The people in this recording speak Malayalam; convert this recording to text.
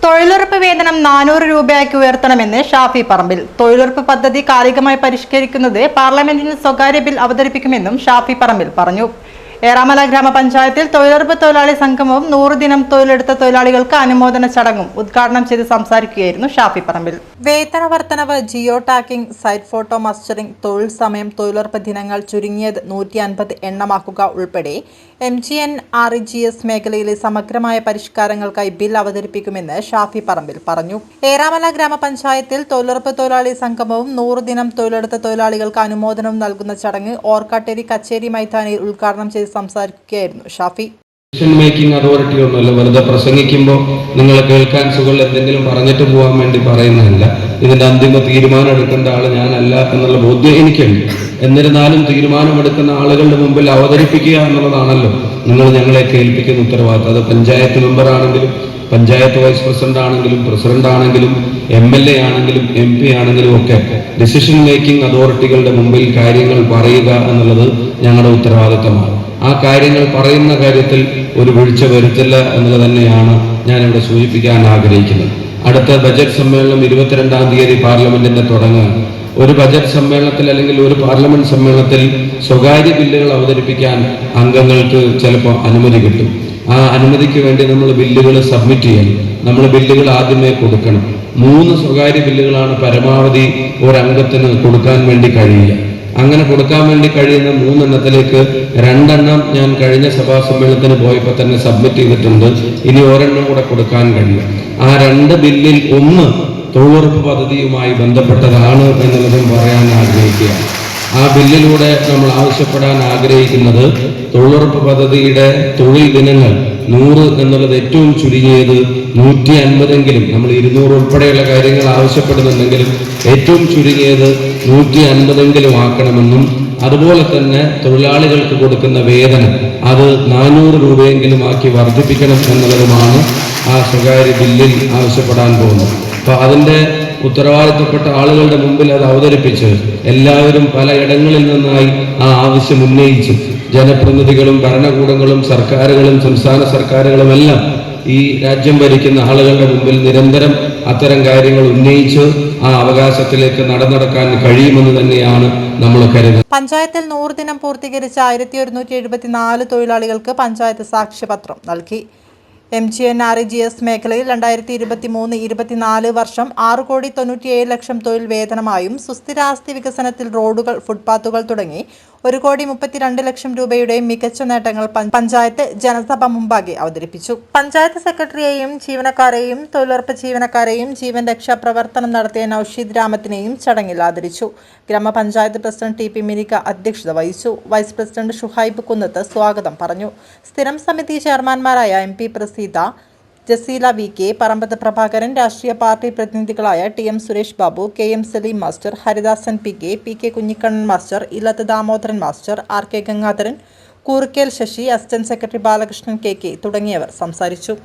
തൊഴിലുറപ്പ് വേതനം 400 രൂപയാക്കി ഉയർത്തണമെന്ന് ഷാഫി പറമ്പിൽ. തൊഴിലുറപ്പ് പദ്ധതി കാലികമായി പരിഷ്കരിക്കുന്നത് പാർലമെന്റിൽ സ്വകാര്യ ബിൽ അവതരിപ്പിക്കുമെന്നും ഷാഫി പറമ്പിൽ പറഞ്ഞു. ഏറാമല ഗ്രാമപഞ്ചായത്തിൽ തൊഴിലുറപ്പ് തൊഴിലാളി സംഗമവും 100 ദിനം തൊഴിലെടുത്ത തൊഴിലാളികൾക്ക് അനുമോദന ചടങ്ങും ഉദ്ഘാടനം ചെയ്ത് സംസാരിക്കുകയായിരുന്നു ഷാഫി പറമ്പിൽ. വേതന വർധനവ്, geo tagging, site photo mustering, തൊഴിൽ സമയം, തൊഴിലുറപ്പ് ദിനങ്ങൾ ചുരുങ്ങിയത് 150 എണ്ണമാക്കുക ഉൾപ്പെടെ MGNREGS മേഖലയിലെ സമഗ്രമായ പരിഷ്കാരങ്ങൾക്കായി ബിൽ അവതരിപ്പിക്കുമെന്ന് ഷാഫി പറമ്പിൽ പറഞ്ഞു. ഏറാമല ഗ്രാമപഞ്ചായത്തിൽ തൊഴിലുറപ്പ് തൊഴിലാളി സംഗമവും 100 ദിനം തൊഴിലെടുത്ത തൊഴിലാളികൾക്ക് അനുമോദനവും നൽകുന്ന ചടങ്ങ് ഓർക്കാട്ടേരി കച്ചേരി മൈതാനിയിൽ ഉദ്ഘാടനം ചെയ്ത് സംസാരിക്കുകയായിരുന്നു ഷാഫി. മേക്കിംഗ് അതോറിറ്റി ഒന്നുമല്ല, വെറുതെ പ്രസംഗിക്കുമ്പോൾ നിങ്ങൾ കേൾക്കാൻ സുഖം എന്തെങ്കിലും പറഞ്ഞിട്ട് പോകാൻ വേണ്ടി പറയുന്നതല്ല. ഇതിന്റെ അന്തിമ തീരുമാനം എടുക്കേണ്ട ആള് ഞാനല്ല എന്നുള്ള ബോധ്യം എനിക്കുണ്ട്. എന്നിരുന്നാലും തീരുമാനമെടുക്കുന്ന ആളുകളുടെ മുമ്പിൽ അവതരിപ്പിക്കുക എന്നുള്ളതാണല്ലോ നിങ്ങൾ ഞങ്ങളെ കേൾപ്പിക്കുന്ന ഉത്തരവാദിത്തം. അത് പഞ്ചായത്ത് മെമ്പർ ആണെങ്കിലും, പഞ്ചായത്ത് വൈസ് പ്രസിഡന്റ് ആണെങ്കിലും, പ്രസിഡന്റ് ആണെങ്കിലും, MLA ആണെങ്കിലും, MP ആണെങ്കിലും ഒക്കെ ഡിസിഷൻ മേക്കിംഗ് അതോറിറ്റികളുടെ മുമ്പിൽ കാര്യങ്ങൾ പറയുക എന്നുള്ളത് ഞങ്ങളുടെ ഉത്തരവാദിത്തമാണ്. ആ കാര്യങ്ങൾ പറയുന്ന കാര്യത്തിൽ ഒരു വീഴ്ച വരുത്തില്ല എന്നുള്ളത് തന്നെയാണ് ഞാനിവിടെ സൂചിപ്പിക്കാൻ ആഗ്രഹിക്കുന്നത്. അടുത്ത ബജറ്റ് സമ്മേളനം 22-ാം തീയതി പാർലമെന്റിന്റെ തുടങ്ങുക. ഒരു ബജറ്റ് സമ്മേളനത്തിൽ അല്ലെങ്കിൽ ഒരു പാർലമെന്റ് സമ്മേളനത്തിൽ സ്വകാര്യ ബില്ലുകൾ അവതരിപ്പിക്കാൻ അംഗങ്ങൾക്ക് ചിലപ്പോൾ അനുമതി കിട്ടും. ആ അനുമതിക്ക് വേണ്ടി നമ്മൾ ബില്ലുകൾ സബ്മിറ്റ് ചെയ്യണം. നമ്മൾ ബില്ലുകൾ ആദ്യമേ കൊടുക്കണം. 3 സ്വകാര്യ ബില്ലുകളാണ് പരമാവധി ഒരംഗത്തിന് കൊടുക്കാൻ വേണ്ടി കഴിയുക. അങ്ങനെ കൊടുക്കാൻ വേണ്ടി കഴിയുന്ന 3 എണ്ണത്തിലേക്ക് 2 എണ്ണം ഞാൻ കഴിഞ്ഞ സഭാ സമ്മേളനത്തിന് പോയപ്പോൾ തന്നെ സബ്മിറ്റ് ചെയ്തിട്ടുണ്ട്. ഇനി ഒരെണ്ണം കൂടെ കൊടുക്കാൻ കഴിയും. ആ 2 ബില്ലിൽ ഒന്ന് തൊഴിലുറപ്പ് പദ്ധതിയുമായി ബന്ധപ്പെട്ടതാണ് എന്നുള്ളതും പറയാൻ ആഗ്രഹിക്കുകയാണ്. ആ ബില്ലിലൂടെ നമ്മൾ ആവശ്യപ്പെടാൻ ആഗ്രഹിക്കുന്നത് തൊഴിലുറപ്പ് പദ്ധതിയുടെ തൊഴിൽ ദിനങ്ങൾ 100 എന്നുള്ളത് ഏറ്റവും ചുരുങ്ങിയത് 150എങ്കിലും, നമ്മൾ 200 ഉൾപ്പെടെയുള്ള കാര്യങ്ങൾ ആവശ്യപ്പെടുന്നുണ്ടെങ്കിലും ഏറ്റവും ചുരുങ്ങിയത് 150എങ്കിലും ആക്കണമെന്നും, അതുപോലെ തന്നെ തൊഴിലാളികൾക്ക് കൊടുക്കുന്ന വേതനം അത് 400 രൂപയെങ്കിലും ആക്കി വർദ്ധിപ്പിക്കണം എന്നുള്ളതുമാണ് ആ സ്വകാര്യ ബില്ലിൽ ആവശ്യപ്പെടാൻ പോകുന്നത്. അപ്പൊ അതിന്റെ ഉത്തരവാദിത്തപ്പെട്ട ആളുകളുടെ മുമ്പിൽ അത് അവതരിപ്പിച്ച് എല്ലാവരും പലയിടങ്ങളിൽ നിന്നായി ആ ആവശ്യം ഉന്നയിച്ചു. ജനപ്രതിനിധികളും ഭരണകൂടങ്ങളും സർക്കാരുകളും സംസ്ഥാന സർക്കാരുകളും എല്ലാം ഈ രാജ്യം ഭരിക്കുന്ന ആളുകളുടെ മുമ്പിൽ നിരന്തരം അത്തരം കാര്യങ്ങൾ ഉന്നയിച്ച് ആ അവകാശത്തിലേക്ക് നടക്കാൻ കഴിയുമെന്ന് തന്നെയാണ് നമ്മൾ കരുതുന്നത്. പഞ്ചായത്തിൽ 100 ദിനം പൂർത്തീകരിച്ച 1174 തൊഴിലാളികൾക്ക് പഞ്ചായത്ത് സാക്ഷ്യപത്രം നൽകി. MGNREGS മേഖലയിൽ 2023-24 വർഷം 6,97,00,000 തൊഴിൽ വേതനമായും സുസ്ഥിരാസ്തി വികസനത്തിൽ റോഡുകൾ, ഫുട്പാത്തുകൾ തുടങ്ങി 1,32,00,000 രൂപയുടെയും മികച്ച നേട്ടങ്ങൾ പഞ്ചായത്ത് ജനസഭ മുമ്പാകെ അവതരിപ്പിച്ചു. പഞ്ചായത്ത് സെക്രട്ടറിയെയും ജീവനക്കാരെയും തൊഴിലുറപ്പ് ജീവനക്കാരെയും ജീവൻ രക്ഷാ പ്രവർത്തനം നടത്തിയ നൌഷീദ് രാമത്തിനെയും ചടങ്ങിൽ ആദരിച്ചു. ഗ്രാമപഞ്ചായത്ത് പ്രസിഡന്റ് TP മിനിക അധ്യക്ഷത വഹിച്ചു. വൈസ് പ്രസിഡന്റ് ഷുഹൈബ് കുന്നത്ത് സ്വാഗതം പറഞ്ഞു. സ്ഥിരം സമിതി ചെയർമാൻമാരായ MP പ്രസീത, ജസീല VK, പറമ്പത്ത് പ്രഭാകരൻ, രാഷ്ട്രീയ പാർട്ടി പ്രതിനിധികളായ TM Suresh Babu, KM Saleem master, Haridasan PK Kunhikannan master, Illath Damodaran master, RK Gangadharan, Koorkkel Sasi, assistant secretary Balakrishnan KK തുടങ്ങിയവർ സംസാരിച്ചു.